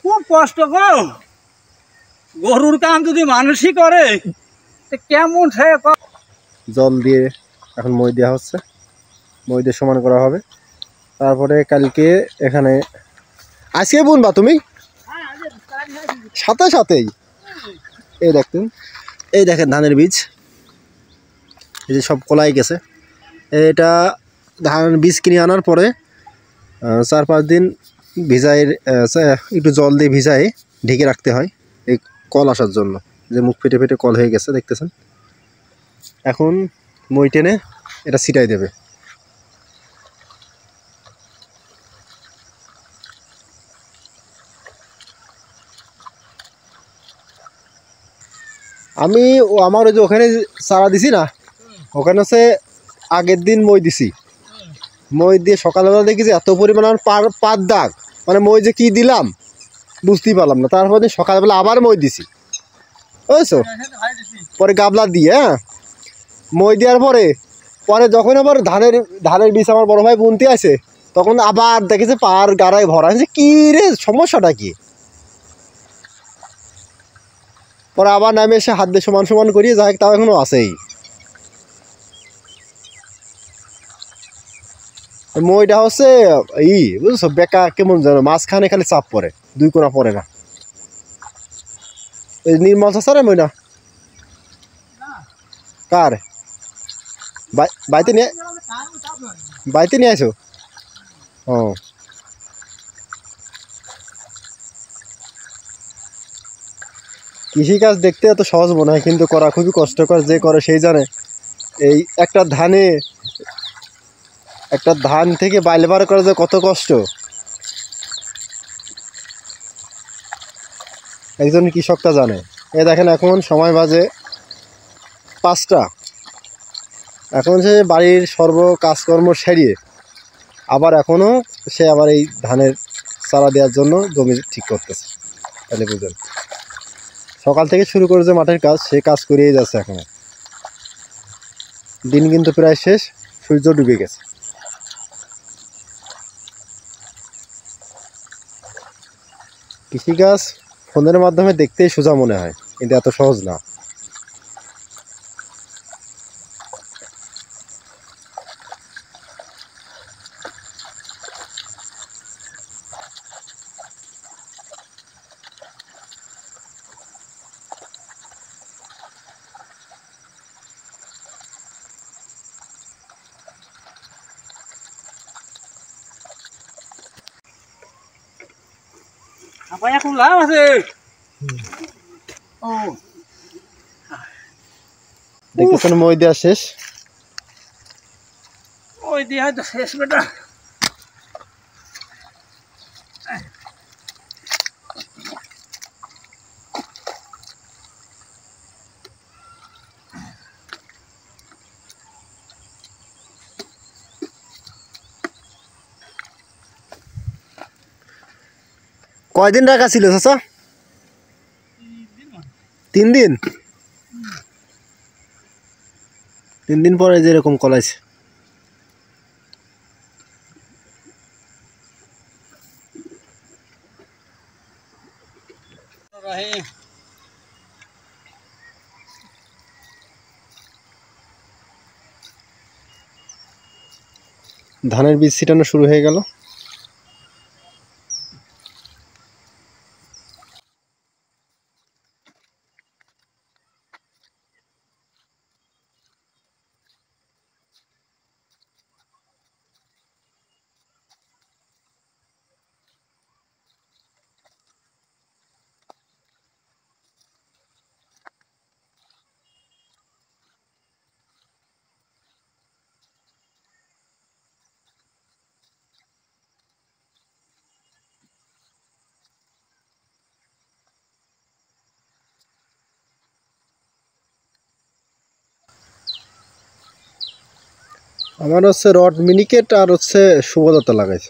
খুব কষ্ট গো। গরুর কাম যদি মানুষই করে কেমন সে। জল দিয়ে এখন মই দেওয়া হচ্ছে, মই দিয়ে সমান করা হবে। তারপরে কালকে এখানে আজকে বুনবা তুমি সাথে সাথেই? এই দেখেন ধানের বীজ, এই যে সব কলাই গেছে। এটা ধানের বীজ কিনে আনার পরে 4-5 দিন ভিজাই, একটু জল দিয়ে ভিজাই ঢেকে রাখতে হয় এই কল আসার জন্য। যে মুখ ফেটে ফেটে কল হয়ে গেছে দেখতেছেন। এখন মই টেনে এটা ছিটাই দেবে। আমি আমার ওই যে ওখানে চারা দিছি না, ওখানে হচ্ছে আগের দিন মই দিছি। মই দিয়ে সকালবেলা দেখি যে এত পরিমাণ আমার পাত দাগ, মানে মই যে কি দিলাম বুঝতেই পারলাম না। তারপর দিন সকালবেলা আবার মই দিছি, বুঝছো? পরে গাবলা দিয়ে মই দেওয়ার পরে যখন আবার ধানের বীজ আমার বড় ভাই বুনতে আছে, তখন আবার দেখেছে পার গাড়ায় ভরা আছে। কি রে, সমস্যাটা কি? পরে আবার নামে এসে হাত দিয়ে সমান সমান করিয়ে যাই, তাও এখনো আছেই। মইটা হচ্ছে বুঝছো, বেকা কেমন যেন মাঝখানে খালি চাপ পড়ে, দুই কোনা পড়ে না। এই নির্মল চাষারে মই না কার বাইতে নিয়ে আসো? ও, কৃষিকাজ দেখতে এত সহজ মনে হয়, কিন্তু করা খুবই কষ্টকর। যে করে সেই জানে। এই একটা ধান থেকে বাইলে বার করা যে কত কষ্ট, একজন কৃষকটা জানে। এ দেখেন এখন সময় বাজে 5টা। এখন সে বাড়ির সর্ব কাজকর্ম সেরিয়ে আবার এখনও সে আবার এই ধানের চারা দেওয়ার জন্য জমি ঠিক করতেছে। তাহলে বুঝলেন, সকাল থেকে শুরু করে যে মাঠের কাজ, সে কাজ করিয়ে যাচ্ছে এখনো। দিন কিন্তু প্রায় শেষ, সূর্য ডুবে গেছে। কৃষিকাজ ফোনের মাধ্যমে দেখতেই সোজা মনে হয়, কিন্তু এত সহজ না। এখন লাভ আছে। ও দেখতেছেন মই দেওয়া শেষ। ওই দিয়ে হয়তো শেষ বেটা। কয়দিন রাখা ছিল চাচা? 3 দিন। 3 দিন পরে যেরকম কলাইছে। ধানের বীজ ছিটানো শুরু হয়ে গেল। আমার হচ্ছে রড মিনিকেট আর হচ্ছে শুভদত্ত লাগাইছে।